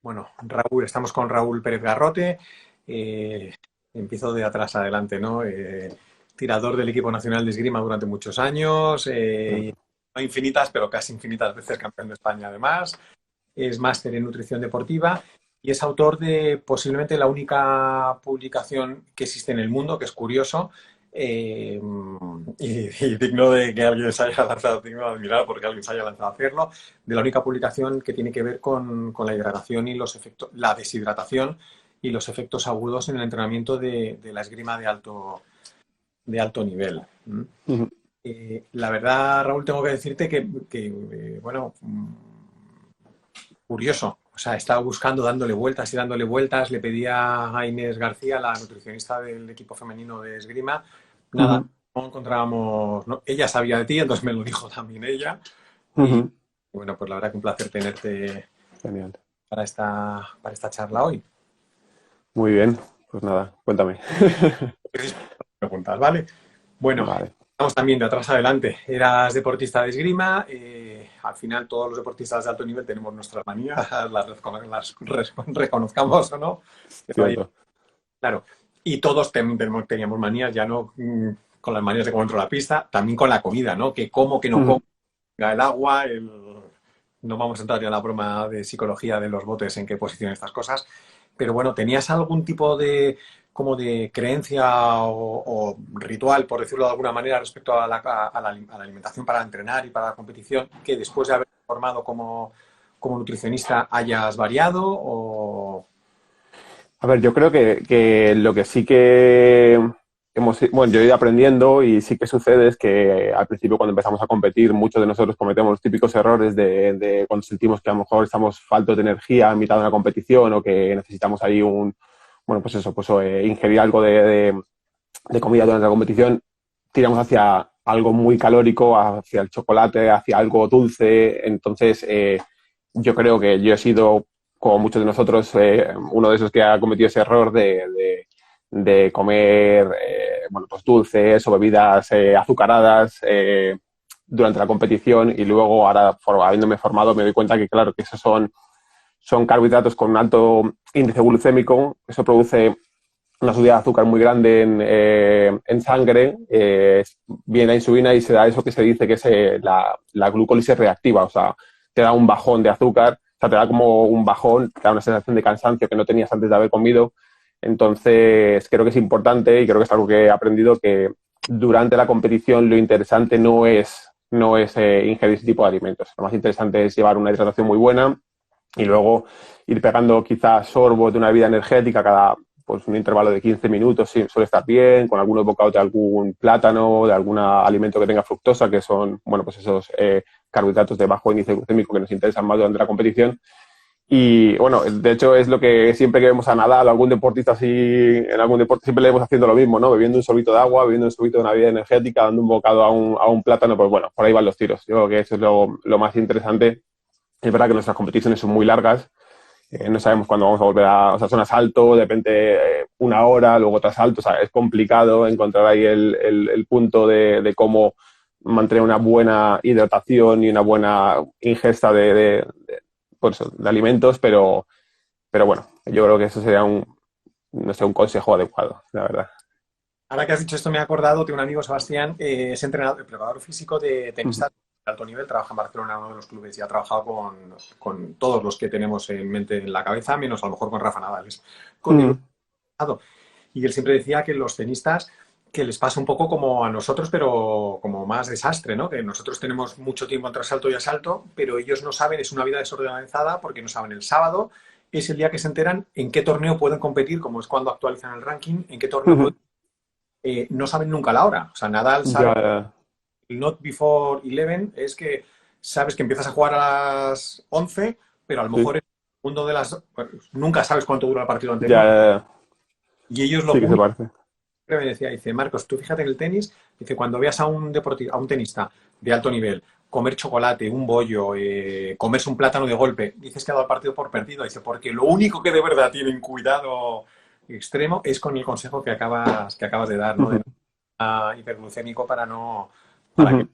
Bueno, Raúl, estamos con Raúl Pérez Garrote. Eh, Empiezo de atrás adelante, ¿no? Tirador del equipo nacional de esgrima durante muchos años, no infinitas, pero casi infinitas veces campeón de España además. Es máster en nutrición deportiva y es autor de posiblemente la única publicación que existe en el mundo, que es curioso, y digno de que alguien se haya lanzado, digno de admirar porque alguien se haya lanzado a hacerlo, de la única publicación que tiene que ver con la hidratación y los efectos, la deshidratación y los efectos agudos en el entrenamiento de la esgrima de alto nivel. ¿Mm? Ujú. La verdad, Raúl, tengo que decirte bueno, curioso. O sea, estaba buscando, dándole vueltas y dándole vueltas. Le pedía a Inés García, la nutricionista del equipo femenino de esgrima, nada, Ujú. no encontrábamos. Ella sabía de ti, entonces me lo dijo también ella. Y Ujú. bueno, pues la verdad que un placer tenerte Genial. para esta charla hoy. Muy bien. Pues nada, cuéntame. Preguntas, ¿vale? Bueno, Vale. vamos también de atrás adelante. Eras deportista de esgrima. Al final, todos los deportistas de alto nivel tenemos nuestras manías, las reconozcamos o no. Pero ahí, Cierto. claro. Y todos teníamos manías, ya no con las manías de cómo entro a la pista, también con la comida, ¿no? Que como, que no como, Ujú. el agua, no vamos a entrar ya en la broma de psicología de los botes, en qué posición estas cosas. Pero bueno, ¿tenías algún tipo de como de creencia o ritual, por decirlo de alguna manera, respecto a la alimentación para entrenar y para la competición, que después de haber formado como nutricionista hayas variado o... A ver, yo creo que lo que sí que bueno, yo he ido aprendiendo y sí que sucede es que al principio cuando empezamos a competir, muchos de nosotros cometemos los típicos errores de cuando sentimos que a lo mejor estamos faltos de energía a mitad de una competición o que necesitamos ahí bueno, pues eso, pues ingerir algo de comida durante la competición, tiramos hacia algo muy calórico, hacia el chocolate, hacia algo dulce. Entonces, yo creo que yo he sido, como muchos de nosotros, uno de esos que ha cometido ese error de comer bueno, pues dulces o bebidas azucaradas durante la competición y luego, ahora, habiéndome formado, me doy cuenta que, claro, que esos son carbohidratos con un alto índice glucémico. Eso produce una subida de azúcar muy grande en sangre, viene la insulina y se da eso que se dice que es la glucólisis reactiva, o sea, te da un bajón de azúcar, o sea, te da como un bajón, te da una sensación de cansancio que no tenías antes de haber comido. Entonces, creo que es importante y creo que es algo que he aprendido que durante la competición lo interesante no es ingerir ese tipo de alimentos. Lo más interesante es llevar una hidratación muy buena y luego ir pegando quizás sorbos de una bebida energética cada pues un intervalo de 15 minutos sí, suele estar bien, con algunos bocados de algún plátano, de algún alimento que tenga fructosa, que son, bueno, pues esos carbohidratos de bajo índice glucémico que nos interesan más durante la competición. Y bueno, de hecho es lo que siempre que vemos a Nadal o algún deportista así, en algún deporte siempre le vemos haciendo lo mismo, ¿no? Bebiendo un sorbito de agua, bebiendo un sorbito de una bebida energética, dando un bocado a un plátano, pues bueno, por ahí van los tiros. Yo creo que eso es lo más interesante. Es verdad que nuestras competiciones son muy largas, no sabemos cuándo vamos a volver o sea, son asalto, depende una hora, luego otro asalto, o sea, es complicado encontrar ahí el punto de cómo mantener una buena hidratación y una buena ingesta pues de alimentos, pero bueno, yo creo que eso sería no sé, un consejo adecuado, la verdad. Ahora que has dicho esto me he acordado de un amigo, Sebastián, es entrenador, preparador físico de Ujú. tenistas de alto nivel, trabaja en Barcelona, uno de los clubes, y ha trabajado con todos los que tenemos en mente en la cabeza, menos a lo mejor con Rafa Nadal, es con el Ujú. pasado. Y él siempre decía que los tenistas, que les pasa un poco como a nosotros, pero como más desastre, ¿no? Que nosotros tenemos mucho tiempo entre asalto y asalto, pero ellos no saben, es una vida desorganizada porque no saben el sábado, es el día que se enteran en qué torneo pueden competir, como es cuando actualizan el ranking, en qué torneo Ujú. pueden no saben nunca la hora. O sea, Nadal sabe, Ya, ya, el not before 11 es que sabes que empiezas a jugar a las 11, pero a lo sí, mejor en el mundo de las... bueno, nunca sabes cuánto dura el partido ya, anterior. ya, Y ellos lo sí que se único parece. que me decía, dice, Marcos, tú fíjate en el tenis, dice, cuando veas a un deportista, a un tenista de alto nivel, comer chocolate, un bollo, comerse un plátano de golpe, dices que ha dado el partido por perdido. Dice, porque lo único que de verdad tienen cuidado extremo es con el consejo que acabas de dar, ¿no? De Ujú. no estar hiperglucémico para que Ujú.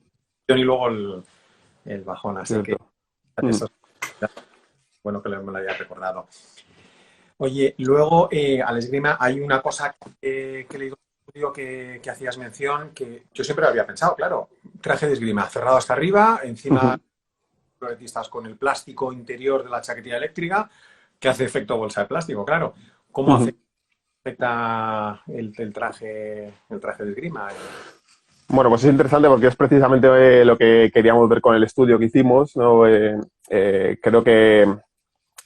y luego el bajón. Así que Cierto. Ujú. eso. Bueno que me lo hayas recordado. Oye, luego al esgrima hay una cosa que he leído en un estudio que hacías mención, que yo siempre lo había pensado, claro, traje de esgrima cerrado hasta arriba, encima estás con el plástico interior de la chaquetilla eléctrica, que hace efecto bolsa de plástico, claro. ¿Cómo afecta el traje de esgrima? Bueno, pues es interesante porque es precisamente lo que queríamos ver con el estudio que hicimos, ¿no? Creo que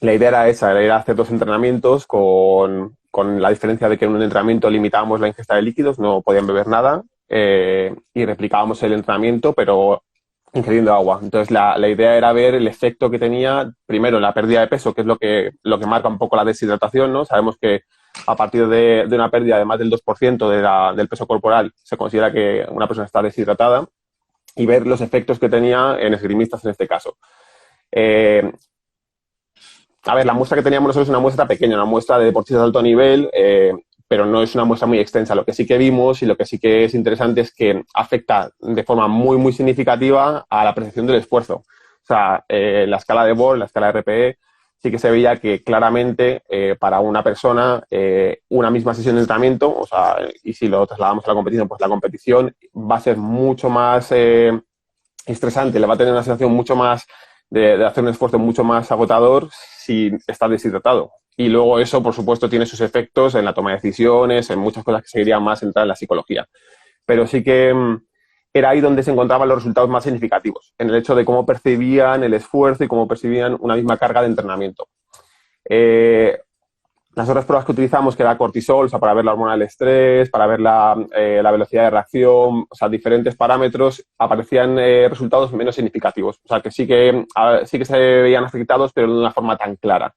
la idea era esa, era hacer dos entrenamientos con la diferencia de que en un entrenamiento limitábamos la ingesta de líquidos, no podían beber nada, y replicábamos el entrenamiento, pero ingiriendo agua. Entonces, la idea era ver el efecto que tenía, primero, la pérdida de peso, que es lo que marca un poco la deshidratación, ¿no? Sabemos que a partir de una pérdida de más del 2% del peso corporal se considera que una persona está deshidratada, y ver los efectos que tenía en esgrimistas en este caso. A ver, la muestra que teníamos nosotros es una muestra pequeña, una muestra de deportistas de alto nivel, pero no es una muestra muy extensa. Lo que sí que vimos y lo que sí que es interesante es que afecta de forma muy, muy significativa a la percepción del esfuerzo. O sea, la escala de Born, la escala de RPE, sí que se veía que claramente para una persona una misma sesión de entrenamiento, o sea, y si lo trasladamos a la competición, pues la competición va a ser mucho más estresante, le va a tener una sensación mucho más de hacer un esfuerzo mucho más agotador si está deshidratado. Y luego eso, por supuesto, tiene sus efectos en la toma de decisiones, en muchas cosas que seguirían más entrar en la psicología. Pero sí que era ahí donde se encontraban los resultados más significativos, en el hecho de cómo percibían el esfuerzo y cómo percibían una misma carga de entrenamiento. Las otras pruebas que utilizamos, que era cortisol, o sea, para ver la hormona del estrés, para ver la velocidad de reacción, o sea, diferentes parámetros, aparecían resultados menos significativos. O sea, que sí que se veían afectados, pero de una forma tan clara.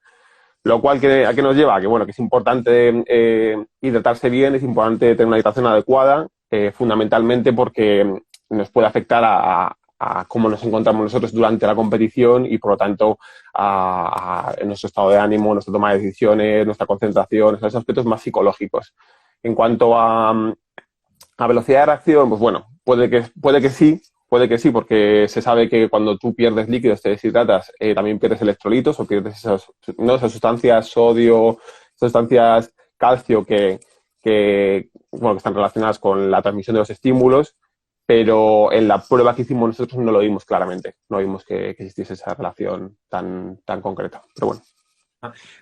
Lo cual, ¿a qué nos lleva? Que, bueno, que es importante hidratarse bien, es importante tener una hidratación adecuada, fundamentalmente porque nos puede afectar a cómo nos encontramos nosotros durante la competición y, por lo tanto, a nuestro estado de ánimo, nuestra toma de decisiones, nuestra concentración, esos aspectos más psicológicos. En cuanto a velocidad de reacción, pues bueno, puede que sí, porque se sabe que cuando tú pierdes líquidos, te deshidratas, también pierdes electrolitos o pierdes esas sustancias, sodio, esas sustancias calcio bueno, que están relacionadas con la transmisión de los estímulos, pero en la prueba que hicimos nosotros no lo vimos claramente, no vimos que existiese esa relación tan concreta. Pero bueno.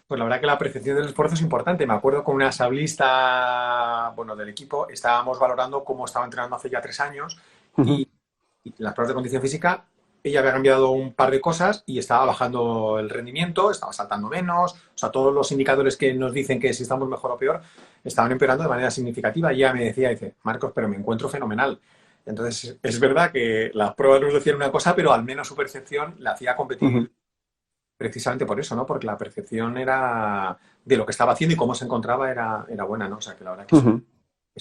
Pues la verdad que la percepción del esfuerzo es importante. Me acuerdo con una sablista, bueno, del equipo, estábamos valorando cómo estaba entrenando hace ya 3 años y las pruebas de condición física, ella había cambiado un par de cosas y estaba bajando el rendimiento, estaba saltando menos, o sea, todos los indicadores que nos dicen que si estamos mejor o peor estaban empeorando de manera significativa. Y ella me decía, dice, Marcos, pero me encuentro fenomenal. Entonces, es verdad que las pruebas nos decían una cosa, pero al menos su percepción la hacía competir precisamente por eso, ¿no? Porque la percepción era de lo que estaba haciendo y cómo se encontraba era buena, ¿no? O sea, que la verdad que es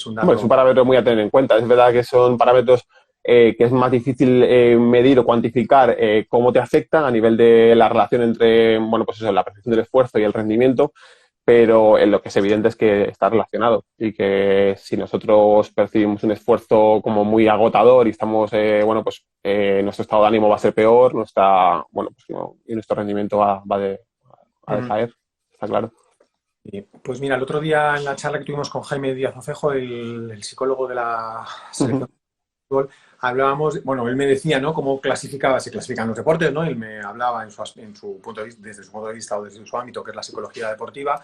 un Bueno, es dato. un parámetro muy a tener en cuenta. Es verdad que son parámetros que es más difícil medir o cuantificar cómo te afectan a nivel de la relación entre, bueno, pues eso, la percepción del esfuerzo y el rendimiento, pero en lo que es evidente es que está relacionado y que si nosotros percibimos un esfuerzo como muy agotador y estamos, bueno, pues nuestro estado de ánimo va a ser peor, bueno, pues, y nuestro rendimiento va a decaer, está claro. Pues mira, el otro día en la charla que tuvimos con Jaime Díaz Ocejo, el psicólogo de la selección de fútbol, hablábamos, bueno, él me decía, ¿no? Cómo se clasifican los deportes, ¿no? Él me hablaba en su punto de vista, desde su punto de vista o desde su ámbito, que es la psicología deportiva.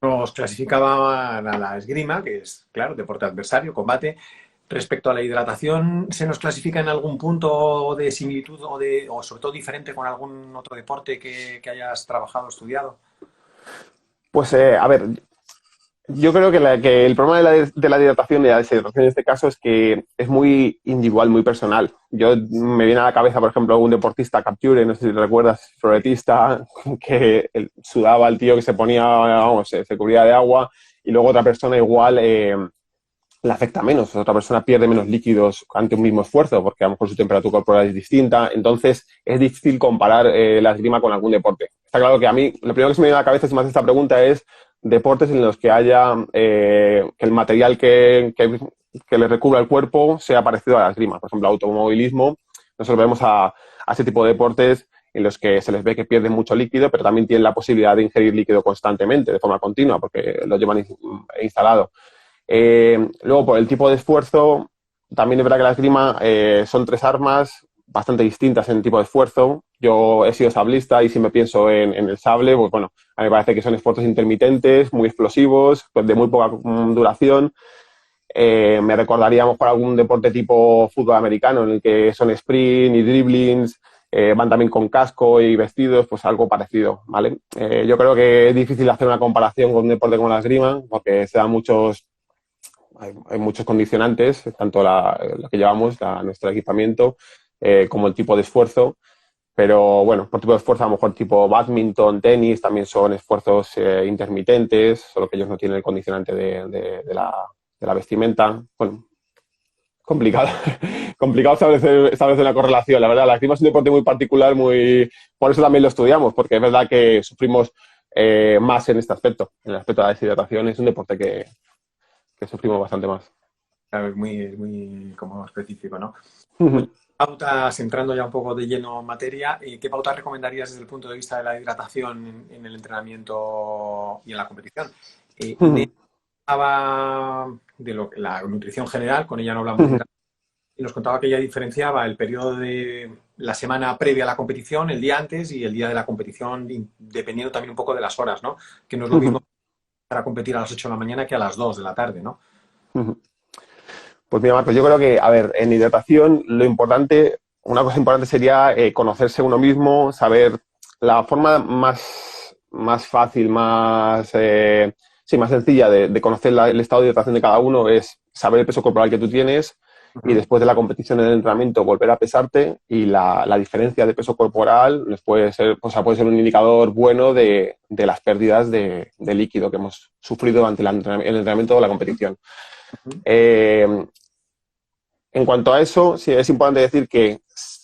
Nos clasificaban a la esgrima, que es, claro, deporte adversario, combate. Respecto a la hidratación, ¿se nos clasifica en algún punto de similitud o sobre todo diferente con algún otro deporte que hayas trabajado o estudiado? Pues, a ver, yo creo que el problema de la hidratación y la deshidratación en este caso es que es muy individual, muy personal. Me viene a la cabeza, por ejemplo, un deportista capture, no sé si te recuerdas, floretista, que sudaba el tío que se ponía, vamos, se cubría de agua, y luego otra persona igual le afecta menos, otra persona pierde menos líquidos ante un mismo esfuerzo, porque a lo mejor su temperatura corporal es distinta. Entonces, es difícil comparar la esgrima con algún deporte. Está claro que a mí, lo primero que se me viene a la cabeza si me haces esta pregunta es deportes en los que haya que el material que le recubra el cuerpo sea parecido a la esgrima. Por ejemplo, automovilismo. Nosotros vemos a ese tipo de deportes en los que se les ve que pierden mucho líquido, pero también tienen la posibilidad de ingerir líquido constantemente, de forma continua, porque lo llevan instalado. Luego, por el tipo de esfuerzo, también es verdad que la esgrima son 3 armas bastante distintas en tipo de esfuerzo. Yo he sido sablista y si me pienso en el sable, pues bueno, a mí me parece que son esfuerzos intermitentes, muy explosivos, pues de muy poca duración. Me recordaría a lo mejor algún deporte tipo fútbol americano en el que son sprint y dribblings, van también con casco y vestidos, pues algo parecido, ¿vale? Yo creo que es difícil hacer una comparación con un deporte como la esgrima porque se dan hay muchos condicionantes, tanto lo que llevamos, nuestro equipamiento, como el tipo de esfuerzo. Pero bueno, por tipo de esfuerzo, a lo mejor tipo badminton, tenis, también son esfuerzos intermitentes, solo que ellos no tienen el condicionante de la vestimenta. Bueno, complicado. Complicado establecer una correlación. La verdad, la esgrima es un deporte muy particular, por eso también lo estudiamos, porque es verdad que sufrimos más en este aspecto. En el aspecto de la deshidratación es un deporte que sufrimos bastante más. Claro, es muy como específico, ¿no? Oye, pautas, entrando ya un poco de lleno en materia, ¿qué pautas recomendarías desde el punto de vista de la hidratación en el entrenamiento y en la competición? Inés hablaba de la nutrición general, con ella no hablamos de hidratación, y nos contaba que ella diferenciaba el periodo de la semana previa a la competición, el día antes y el día de la competición, dependiendo también un poco de las horas, ¿no? Que no es lo mismo para competir a las 8 de la mañana que a las 2 de la tarde, ¿no? Pues mira, Marcos, yo creo que, a ver, en hidratación una cosa importante sería conocerse uno mismo, saber la forma más fácil, sí, más sencilla de conocer el estado de hidratación de cada uno es saber el peso corporal que tú tienes y después de la competición en el entrenamiento volver a pesarte y la diferencia de peso corporal puede ser, o sea, puede ser un indicador bueno de las pérdidas de líquido que hemos sufrido durante el entrenamiento o la competición. En cuanto a eso, sí es importante decir que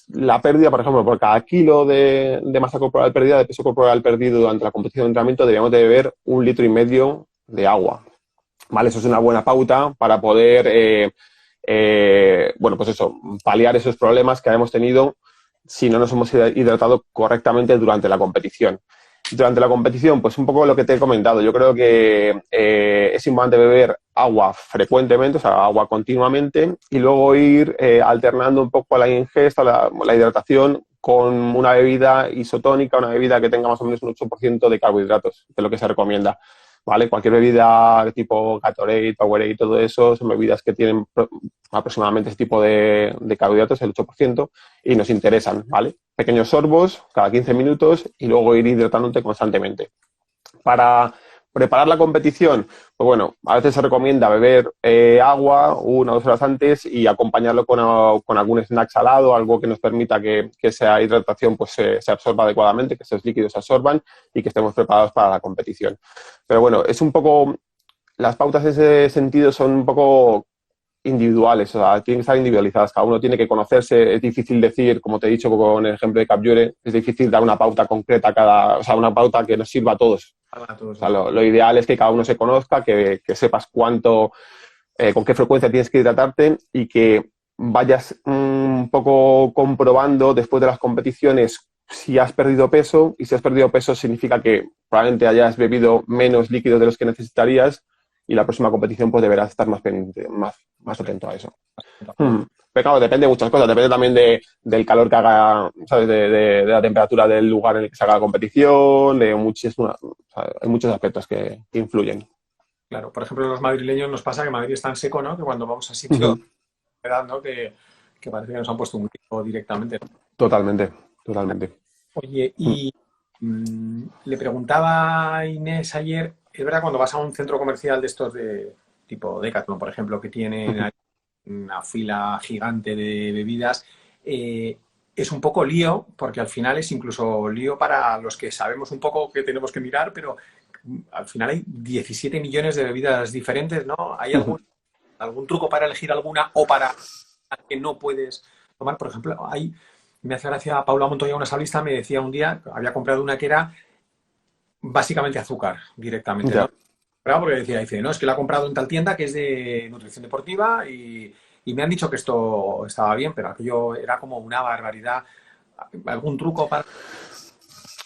la pérdida, por ejemplo, por cada kilo de masa corporal perdida, de peso corporal perdido durante la competición de entrenamiento, deberíamos de beber 1,5 litros de agua. ¿Vale? Eso es una buena pauta para poder, bueno, pues eso, paliar esos problemas que hemos tenido si no nos hemos hidratado correctamente durante la competición. Durante la competición, pues un poco lo que te he comentado. Yo creo que es importante beber agua frecuentemente, o sea, agua continuamente, y luego ir alternando un poco la ingesta, la hidratación, con una bebida isotónica, una bebida que tenga más o menos un 8% de carbohidratos, que es lo que se recomienda. ¿Vale? Cualquier bebida tipo Gatorade, Powerade y todo eso son bebidas que tienen aproximadamente ese tipo de carbohidratos, el 8%, y nos interesan, ¿vale? Pequeños sorbos cada 15 minutos y luego ir hidratándote constantemente. Para preparar la competición, pues bueno, a veces se recomienda beber agua 1 o 2 horas antes y acompañarlo con algún snack salado, algo que nos permita que esa hidratación pues, se absorba adecuadamente, que esos líquidos se absorban y que estemos preparados para la competición. Pero bueno, es un poco, las pautas en ese sentido son un poco individuales, o sea, tienen que estar individualizadas, cada uno tiene que conocerse, es difícil decir, como te he dicho con el ejemplo de Capjure, es difícil dar una pauta concreta o sea, una pauta que nos sirva a todos. O sea, lo ideal es que cada uno se conozca, que sepas cuánto, con qué frecuencia tienes que hidratarte y que vayas un poco comprobando después de las competiciones si has perdido peso, y si has perdido peso significa que probablemente hayas bebido menos líquidos de los que necesitarías y la próxima competición pues deberás estar más pendiente, más atento a eso. Pero claro, depende de muchas cosas, depende también del calor que haga, ¿sabes? De la temperatura del lugar en el que se haga la competición, o sea, hay muchos aspectos que influyen. Claro, por ejemplo, los madrileños nos pasa que Madrid es tan seco, ¿no? Que cuando vamos a sitios, ¿no? Que parece que nos han puesto un grifo directamente. Totalmente, totalmente. Oye, y le preguntaba a Inés ayer, es verdad, cuando vas a un centro comercial de estos de tipo Decathlon, por ejemplo, que tienen ahí una fila gigante de bebidas, es un poco lío, porque al final es incluso lío para los que sabemos un poco que tenemos que mirar, pero al final hay 17 millones de bebidas diferentes, ¿no? ¿Hay algún truco para elegir alguna o para que no puedes tomar? Por ejemplo, me hace gracia Paula Montoya, una sablista, me decía un día, había comprado una que era básicamente azúcar directamente, ¿no? Ya. Claro, porque dice, no, es que la he comprado en tal tienda que es de nutrición deportiva y me han dicho que esto estaba bien, pero aquello era como una barbaridad. ¿Algún truco para...?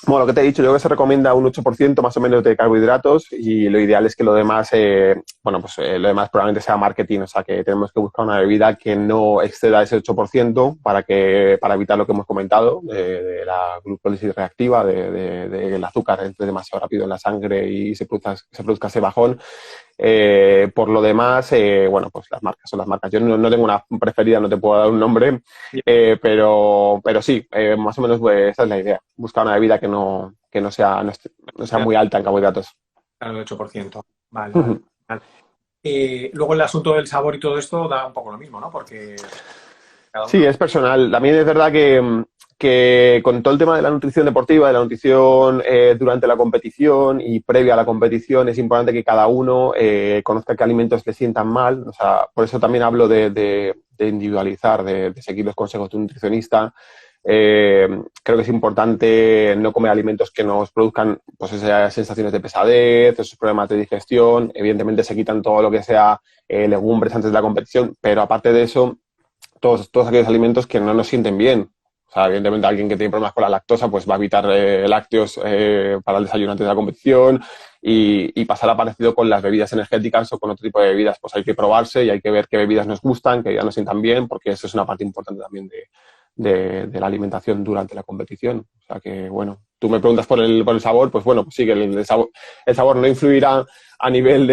Bueno, lo que te he dicho, yo creo que se recomienda un 8% más o menos de carbohidratos y lo ideal es que lo demás, lo demás probablemente sea marketing, o sea que tenemos que buscar una bebida que no exceda ese 8% para evitar lo que hemos comentado, de la glucólisis reactiva, de el azúcar entre demasiado rápido en la sangre y se produzca ese bajón. Por lo demás, pues las marcas son las marcas. Yo no tengo una preferida, no te puedo dar un nombre, pero sí, más o menos pues, esa es la idea. Buscar una bebida que no sea muy alta en carbohidratos. Claro, el 8%. Vale, vale. Vale. Luego el asunto del sabor y todo esto da un poco lo mismo, ¿no? Porque cada Sí, uno... es personal. También es verdad que con todo el tema de la nutrición deportiva, de la nutrición durante la competición y previa a la competición, es importante que cada uno conozca qué alimentos le sientan mal. O sea, por eso también hablo de individualizar, de seguir los consejos de un nutricionista. Creo que es importante no comer alimentos que nos produzcan pues, esas sensaciones de pesadez, esos problemas de digestión. Evidentemente se quitan todo lo que sea legumbres antes de la competición, pero aparte de eso, todos aquellos alimentos que no nos sienten bien. O sea, evidentemente alguien que tiene problemas con la lactosa pues va a evitar lácteos para el desayuno antes de la competición y pasará parecido con las bebidas energéticas o con otro tipo de bebidas. Pues hay que probarse y hay que ver qué bebidas nos gustan, qué bebidas nos sientan bien, porque eso es una parte importante también de la alimentación durante la competición. O sea que, bueno, tú me preguntas por el sabor, pues bueno, pues sí que el sabor no influirá a nivel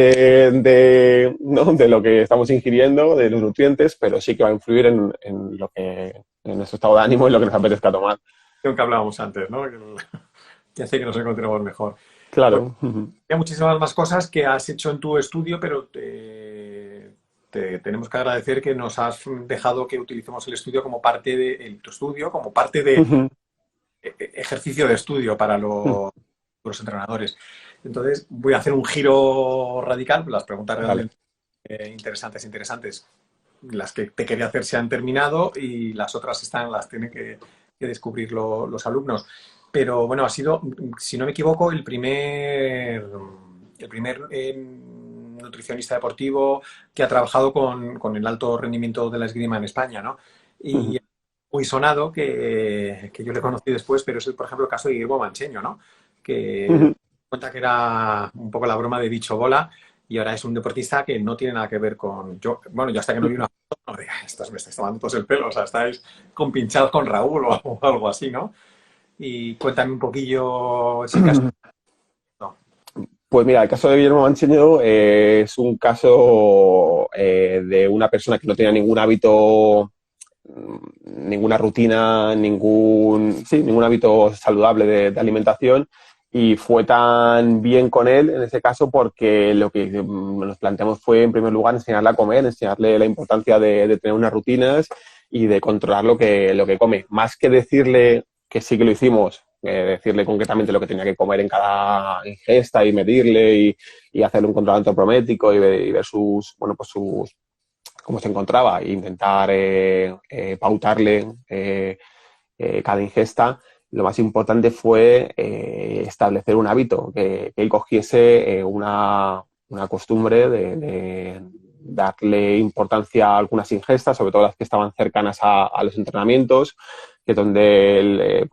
¿no? de lo que estamos ingiriendo, de los nutrientes, pero sí que va a influir en nuestro estado de ánimo y lo que nos apetezca tomar. Creo que hablábamos antes, ¿no? Que hace que nos encontremos mejor. Pues Claro. Uh-huh. hay muchísimas más cosas que has hecho en tu estudio, pero te tenemos que agradecer que nos has dejado que utilicemos el estudio como parte de tu estudio, como parte de Uh-huh. ejercicio de estudio para los entrenadores. Entonces, voy a hacer un giro radical. Las preguntas Vale. realmente interesantes. Las que te quería hacer se han terminado y las otras las tienen que descubrir los alumnos. Pero bueno, ha sido, si no me equivoco, el primer nutricionista deportivo que ha trabajado con el alto rendimiento de la esgrima en España, ¿no? Uh-huh. Y muy sonado que yo le conocí después, pero es, por ejemplo, el caso de Guillermo Mancheño, ¿no? Que Uh-huh. cuenta que era un poco la broma de bicho bola y ahora es un deportista que no tiene nada que ver con yo. Bueno, yo hasta que no vi una foto, no diga, me estáis tomando todos el pelo, o sea, estáis compinchados con Raúl o algo así, ¿no? Y cuéntame un poquillo ese caso. No. Pues mira, el caso de Guillermo Mancheño es un caso de una persona que no tenía ningún hábito, ninguna rutina, ningún hábito saludable de alimentación y fue tan bien con él en ese caso porque lo que nos planteamos fue en primer lugar enseñarle a comer, enseñarle la importancia de tener unas rutinas y de controlar lo que come. Más que decirle que sí que lo hicimos, decirle concretamente lo que tenía que comer en cada ingesta y medirle y hacerle un control antropométrico y ver cómo se encontraba e intentar pautarle cada ingesta. Lo más importante fue establecer un hábito, que él cogiese una costumbre de darle importancia a algunas ingestas, sobre todo las que estaban cercanas a los entrenamientos, que es donde él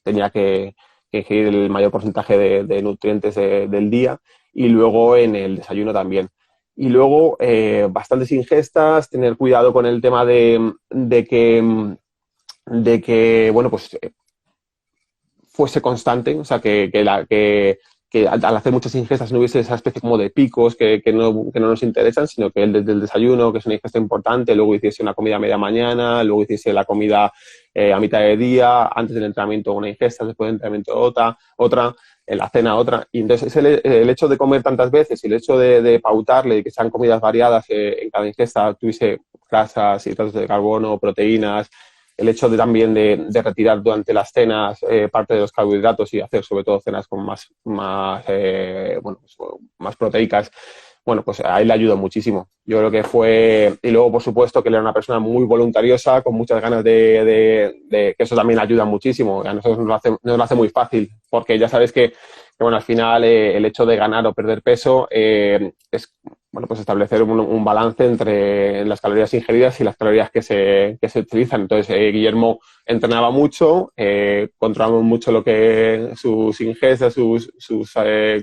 tenía que ingerir el mayor porcentaje de nutrientes del día, y luego en el desayuno también. Y luego bastantes ingestas, tener cuidado con el tema de que bueno, pues fuese constante, o sea, que al hacer muchas ingestas no hubiese esa especie como de picos que no nos interesan, sino que él desde el desayuno, que es una ingesta importante, luego hiciese una comida a media mañana, luego hiciese la comida a mitad de día, antes del entrenamiento una ingesta, después del entrenamiento otra, en la cena otra. Y entonces el hecho de comer tantas veces y el hecho de pautarle y que sean comidas variadas en cada ingesta, tuviese grasas, hidratos de carbono, proteínas, el hecho también de retirar durante las cenas parte de los carbohidratos y hacer sobre todo cenas con más proteicas, bueno, pues a él le ayudó muchísimo. Yo creo que fue, y luego por supuesto que él era una persona muy voluntariosa, con muchas ganas que eso también ayuda muchísimo. A nosotros nos lo hace muy fácil, porque ya sabes que bueno, al final el hecho de ganar o perder peso es, bueno, pues establecer un balance entre las calorías ingeridas y las calorías que se utilizan. Entonces, Guillermo entrenaba mucho, controlamos mucho sus ingestas, sus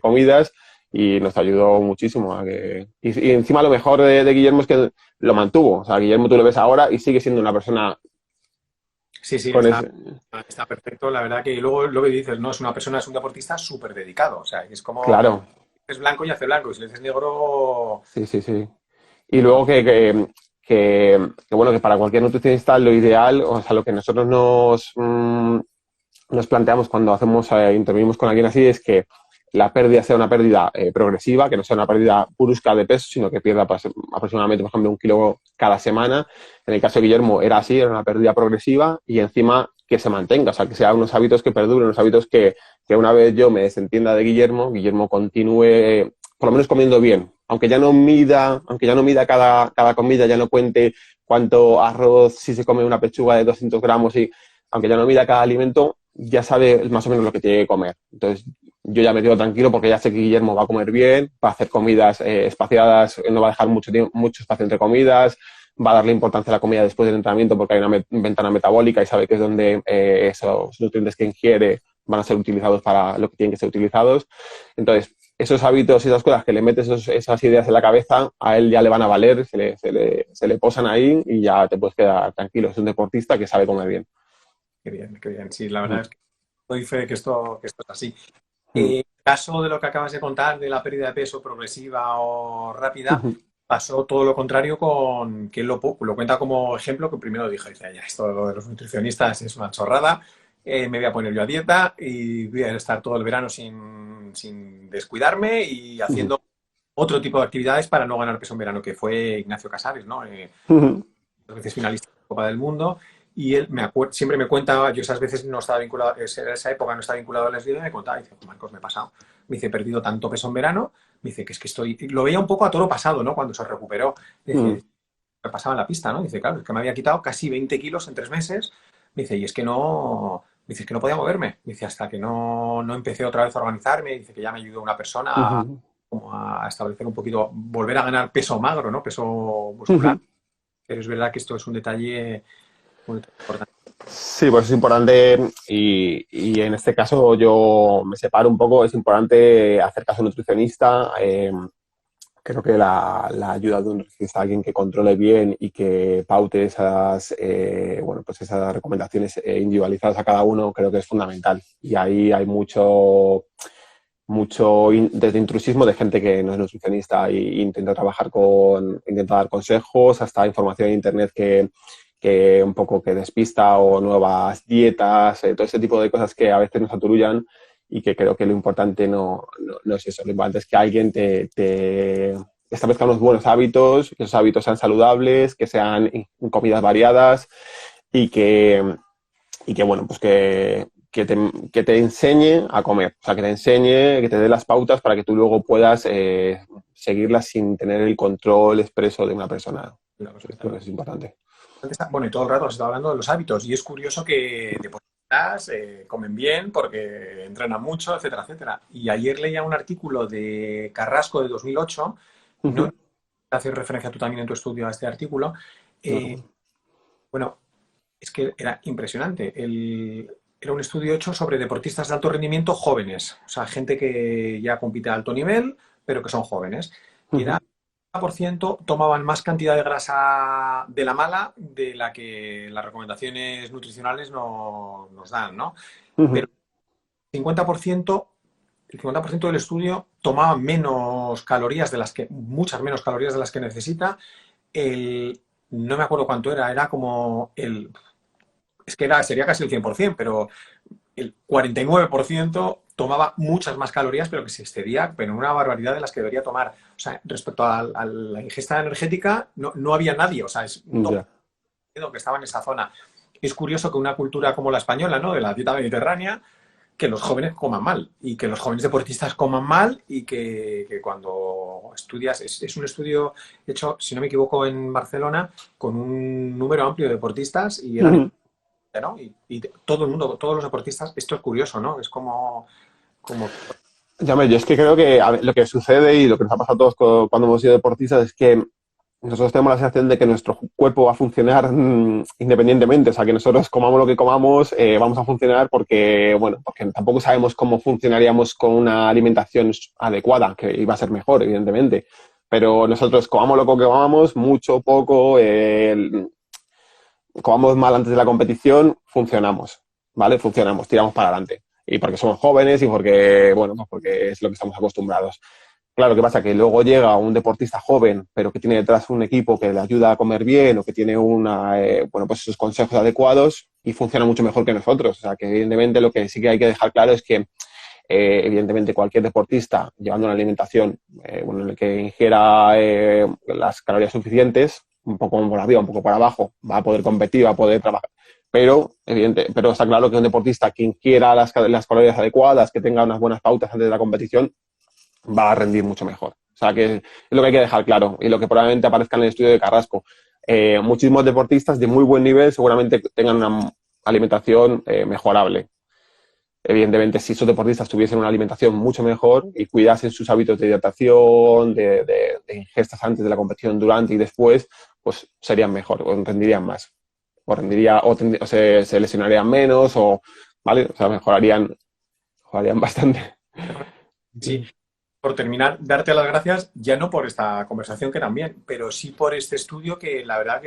comidas, y nos ayudó muchísimo y encima lo mejor de Guillermo es que lo mantuvo. O sea, Guillermo tú lo ves ahora y sigue siendo una persona Sí, sí, con ese... está perfecto. La verdad que luego lo que dices, ¿no? Es una persona, es un deportista súper dedicado. O sea, es como Claro, es blanco y hace blanco. Y si le dices negro, sí, sí, sí. Y luego bueno, que para cualquier nutricionista lo ideal, o sea, lo que nosotros nos planteamos cuando intervenimos con alguien así es que la pérdida sea una pérdida progresiva, que no sea una pérdida brusca de peso, sino que pierda aproximadamente, por ejemplo, 1 kilo cada semana. En el caso de Guillermo era así, era una pérdida progresiva y encima que se mantenga, o sea, que sean unos hábitos que perduren, unos hábitos que una vez yo me desentienda de Guillermo continúe por lo menos comiendo bien, aunque ya no mida cada comida, ya no cuente cuánto arroz, si se come una pechuga de 200 gramos, y aunque ya no mida cada alimento, ya sabe más o menos lo que tiene que comer. Entonces, yo ya me quedo tranquilo porque ya sé que Guillermo va a comer bien, va a hacer comidas espaciadas, no va a dejar mucho espacio entre comidas, va a darle importancia a la comida después del entrenamiento porque hay una ventana metabólica y sabe que es donde esos nutrientes que ingiere van a ser utilizados para lo que tienen que ser utilizados. Entonces, esos hábitos y esas cosas que le metes esas ideas en la cabeza, a él ya le van a valer, se le posan ahí y ya te puedes quedar tranquilo. Es un deportista que sabe comer bien. qué bien, qué bien. Sí, la verdad Mm, es que doy fe de que esto es así. mm, Caso de lo que acabas de contar, de la pérdida de peso progresiva o rápida, mm, pasó todo lo contrario con que él lo cuenta como ejemplo, que primero dice, ya, esto de los nutricionistas es una chorrada, me voy a poner yo a dieta y voy a estar todo el verano sin descuidarme y mm, haciendo otro tipo de actividades para no ganar peso en verano, que fue Ignacio Casares, ¿no? mm, 2 veces finalista de la Copa del Mundo. Y él siempre me cuenta, yo esas veces no estaba vinculado, esa época no estaba vinculado a la esgrima, y me contaba, dice, Marcos, me he pasado. Me dice, he perdido tanto peso en verano, me dice que es que lo veía un poco a toro pasado, ¿no? Cuando se recuperó. mm, Dice, me pasaba en la pista, ¿no? Dice, claro, es que me había quitado casi 20 kilos en 3 meses. Me dice, y es que no, dice, es que no podía moverme. Dice, hasta que no empecé otra vez a organizarme, dice que ya me ayudó una persona mm, como a establecer un poquito, volver a ganar peso magro, ¿no? Peso muscular. mm. Pero es verdad que esto es un detalle muy importante. Sí, pues es importante y en este caso yo me separo un poco, es importante hacer caso a un nutricionista. Creo que la ayuda de un nutricionista, alguien que controle bien y que paute bueno, pues esas recomendaciones individualizadas a cada uno, creo que es fundamental. Y ahí hay desde intrusismo de gente que no es nutricionista e intenta intenta dar consejos, hasta información en internet que un poco que despista, o nuevas dietas, todo ese tipo de cosas que a veces nos aturullan, y que creo que lo importante no es eso. Lo importante es que alguien te establezca unos buenos hábitos, que esos hábitos sean saludables, que sean comidas variadas, y que bueno, pues que te enseñe a comer. O sea, que te enseñe, que te dé las pautas para que tú luego puedas seguirlas sin tener el control expreso de una persona. Claro, Eso claro. creo que es importante. Bueno, y todo el rato se está hablando de los hábitos. Y es curioso que deportistas comen bien porque entrenan mucho, etcétera, etcétera. Y ayer leía un artículo de Carrasco de 2008. No haces referencia tú también en tu estudio a este artículo. Eh, bueno, es que era impresionante. Era un estudio hecho sobre deportistas de alto rendimiento jóvenes, o sea, gente que ya compite a alto nivel, pero que son jóvenes. Y era 40% tomaban más cantidad de grasa de la mala de la que las recomendaciones nutricionales nos dan, ¿no? Pero 50%, el 50% del estudio tomaba menos calorías muchas menos calorías de las que necesita. No me acuerdo cuánto era como es que sería casi el 100%, pero el 49% tomaba muchas más calorías, pero que se excedía, pero una barbaridad de las que debería tomar. O sea, respecto a la ingesta energética, no había nadie, o sea, es un top Ya. que estaba en esa zona. Es curioso que una cultura como la española, ¿no? De la dieta mediterránea, que los jóvenes coman mal y que los jóvenes deportistas coman mal y que cuando cuando estudias, es un estudio hecho, si no me equivoco, en Barcelona, con un número amplio de deportistas y eran, ¿no? Y todo el mundo, todos los deportistas, esto es curioso, ¿no? Es como Ya, hombre, yo es que creo que lo que sucede y lo que nos ha pasado a todos cuando hemos sido deportistas es que nosotros tenemos la sensación de que nuestro cuerpo va a funcionar independientemente. O sea, que nosotros comamos lo que comamos, vamos a funcionar porque, bueno, porque tampoco sabemos cómo funcionaríamos con una alimentación adecuada, que iba a ser mejor, evidentemente. Pero nosotros comamos lo que comamos, mucho, poco, comamos mal antes de la competición, funcionamos, ¿vale? Funcionamos, tiramos para adelante. Y porque somos jóvenes y porque, bueno, pues porque es lo que estamos acostumbrados. Claro, ¿qué pasa? Que luego llega un deportista joven, pero que tiene detrás un equipo que le ayuda a comer bien o que tiene bueno, pues esos consejos adecuados y funciona mucho mejor que nosotros. O sea, que evidentemente lo que sí que hay que dejar claro es que, evidentemente, cualquier deportista llevando una alimentación, bueno, en la que ingiera las calorías suficientes, un poco por arriba, un poco por abajo, va a poder competir, va a poder trabajar. Pero está claro que un deportista que ingiera las calorías adecuadas, que tenga unas buenas pautas antes de la competición, va a rendir mucho mejor. O sea, que es lo que hay que dejar claro y lo que probablemente aparezca en el estudio de Carrasco. Muchísimos deportistas de muy buen nivel seguramente tengan una alimentación mejorable. Evidentemente, si esos deportistas tuviesen una alimentación mucho mejor y cuidasen sus hábitos de hidratación, de ingestas antes de la competición, durante y después, pues serían mejor o rendirían más. O rendiría, o se lesionarían menos, o, ¿vale? O sea, mejorarían bastante. sí. Por terminar, darte las gracias, ya no por esta conversación que también, pero sí por este estudio que la verdad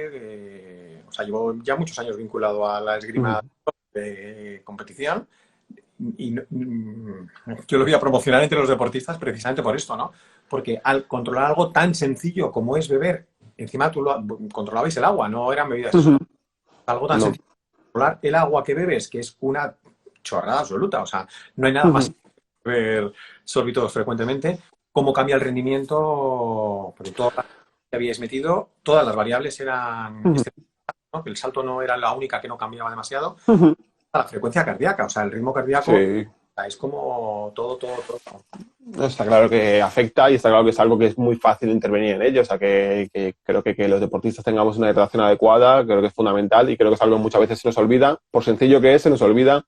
o sea, llevo ya muchos años vinculado a la esgrima de competición y yo lo voy a promocionar entre los deportistas precisamente por esto, ¿no? Porque al controlar algo tan sencillo como es beber, encima tú controlabais el agua, no eran bebidas, algo tan No. sencillo, controlar el agua que bebes, que es una chorrada absoluta, o sea, no hay nada más beber sorbitos frecuentemente, cómo cambia el rendimiento, porque todo lo que habíais metido, todas las variables eran, ¿no? Que el salto no era la única que no cambiaba demasiado, la frecuencia cardíaca, o sea, el ritmo cardíaco, Sí. es como todo. Está claro que afecta y está claro que es algo que es muy fácil intervenir en ello. O sea, que creo que los deportistas tengamos una hidratación adecuada, creo que es fundamental y creo que es algo que muchas veces se nos olvida. Por sencillo que es, se nos olvida.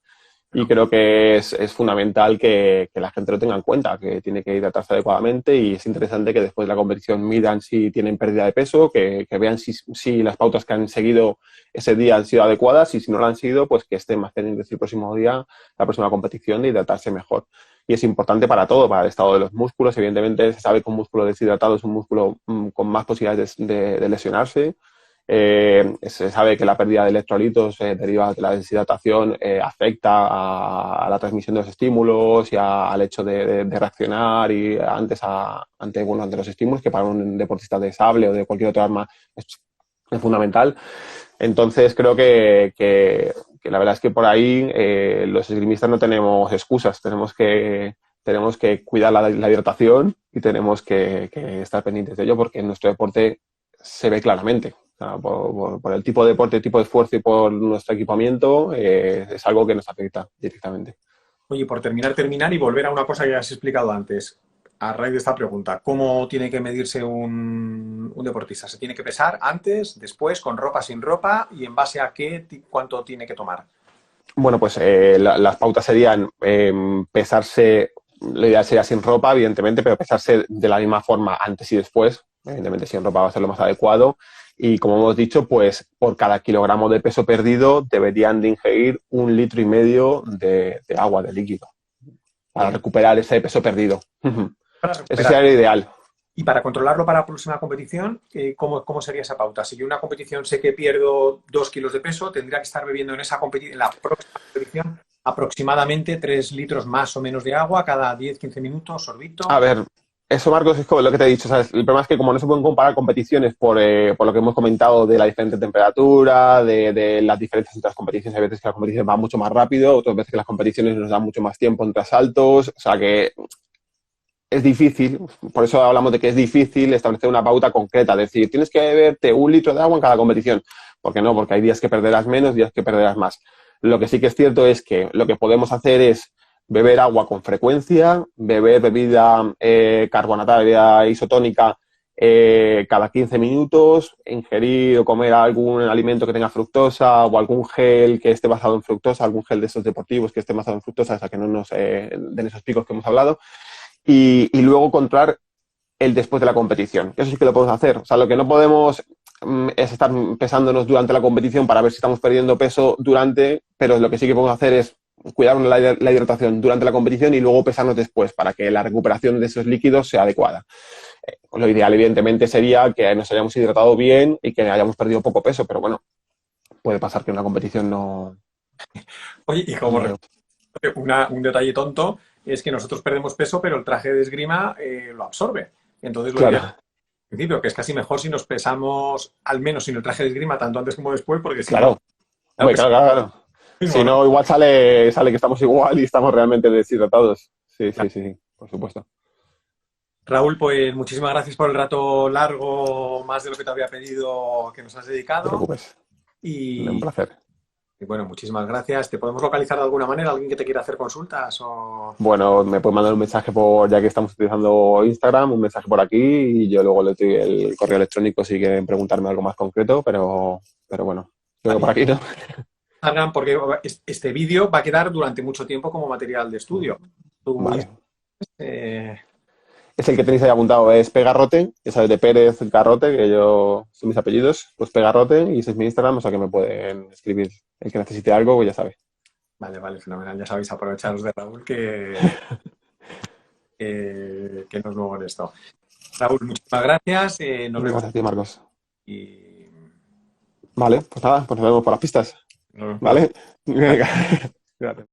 Y creo que es fundamental que la gente lo tenga en cuenta, que tiene que hidratarse adecuadamente y es interesante que después de la competición midan si tienen pérdida de peso, que vean si las pautas que han seguido ese día han sido adecuadas y si no lo han sido, pues que estén más pendientes el próximo día, la próxima competición, de hidratarse mejor. Y es importante para todo, para el estado de los músculos. Evidentemente se sabe que un músculo deshidratado es un músculo con más posibilidades de lesionarse. Se sabe que la pérdida de electrolitos derivada de la deshidratación afecta a la transmisión de los estímulos y al hecho de reaccionar y ante los estímulos, que para un deportista de sable o de cualquier otra arma es fundamental. Entonces creo que la verdad es que por ahí los esgrimistas no tenemos excusas, tenemos que cuidar la hidratación y tenemos que estar pendientes de ello porque en nuestro deporte se ve claramente. Por el tipo de deporte, el tipo de esfuerzo y por nuestro equipamiento, es algo que nos afecta directamente. Oye, por terminar y volver a una cosa que has explicado antes, a raíz de esta pregunta, ¿cómo tiene que medirse un deportista? ¿Se tiene que pesar antes, después, con ropa, sin ropa? ¿Y en base a qué, cuánto tiene que tomar? Bueno, pues las pautas serían pesarse, lo ideal sería sin ropa, evidentemente, pero pesarse de la misma forma antes y después. Evidentemente, sin ropa va a ser lo más adecuado. Y como hemos dicho, pues por cada kilogramo de peso perdido deberían de ingerir 1,5 litros de agua, de líquido, para recuperar ese peso perdido. Eso sería lo ideal. Y para controlarlo para la próxima competición, ¿cómo sería esa pauta? Si yo en una competición sé que pierdo 2 kilos de peso, tendría que estar bebiendo en la próxima competición aproximadamente 3 litros más o menos de agua cada 10-15 minutos, sorbito. A ver, eso, Marcos, es como lo que te he dicho. ¿Sabes? El problema es que como no se pueden comparar competiciones por lo que hemos comentado de la diferente temperatura, de las diferencias entre las competiciones, hay veces que las competiciones van mucho más rápido, otras veces que las competiciones nos dan mucho más tiempo entre asaltos, o sea que es difícil, por eso hablamos de que es difícil establecer una pauta concreta, es decir, tienes que beberte 1 litro de agua en cada competición. ¿Por qué no? Porque hay días que perderás menos, días que perderás más. Lo que sí que es cierto es que lo que podemos hacer es beber agua con frecuencia, beber bebida carbonatada, bebida isotónica cada 15 minutos, ingerir o comer algún alimento que tenga fructosa o algún gel que esté basado en fructosa, algún gel de estos deportivos que esté basado en fructosa, hasta que no nos den esos picos que hemos hablado, y luego controlar el después de la competición. Eso sí que lo podemos hacer. O sea, lo que no podemos es estar pesándonos durante la competición para ver si estamos perdiendo peso durante, pero lo que sí que podemos hacer es cuidar la hidratación durante la competición y luego pesarnos después para que la recuperación de esos líquidos sea adecuada. Lo ideal, evidentemente, sería que nos hayamos hidratado bien y que hayamos perdido poco peso, pero bueno, puede pasar que en una competición no... Oye, y como un detalle tonto es que nosotros perdemos peso, pero el traje de esgrima lo absorbe. Entonces, lo ideal Claro, al principio, que es casi mejor si nos pesamos, al menos sin el traje de esgrima, tanto antes como después, porque si no, claro. Hombre, pues, claro. mismo, Si ¿no? no, igual sale que estamos igual y estamos realmente deshidratados. Sí, sí, sí, sí, por supuesto. Raúl, pues muchísimas gracias por el rato largo, más de lo que te había pedido, que nos has No te dedicado. preocupes. Un Y, placer. y bueno, muchísimas gracias. ¿Te podemos localizar de alguna manera? ¿Alguien que te quiera hacer consultas? O... Bueno, me puedes mandar un mensaje ya que estamos utilizando Instagram, un mensaje por aquí y yo luego le doy el correo electrónico si quieren preguntarme algo más concreto, pero bueno, creo que por Vale. aquí no. Instagram, porque este vídeo va a quedar durante mucho tiempo como material de estudio. Tu Vale. eh, Es el que tenéis ahí apuntado, es Pegarrote, que sabes de Pérez Garrote, que yo son mis apellidos, pues Pegarrote y ese es mi Instagram, o sea que me pueden escribir el que necesite algo, pues ya sabe. Vale, vale, fenomenal. Ya sabéis, aprovecharos de Raúl que no es nuevo en esto. Raúl, muchísimas gracias. Nos vemos Gracias a ti, Marcos. y Vale, pues nada, pues nos vemos por las pistas. nos vemos por ¿Vale? la... Venga. Gracias.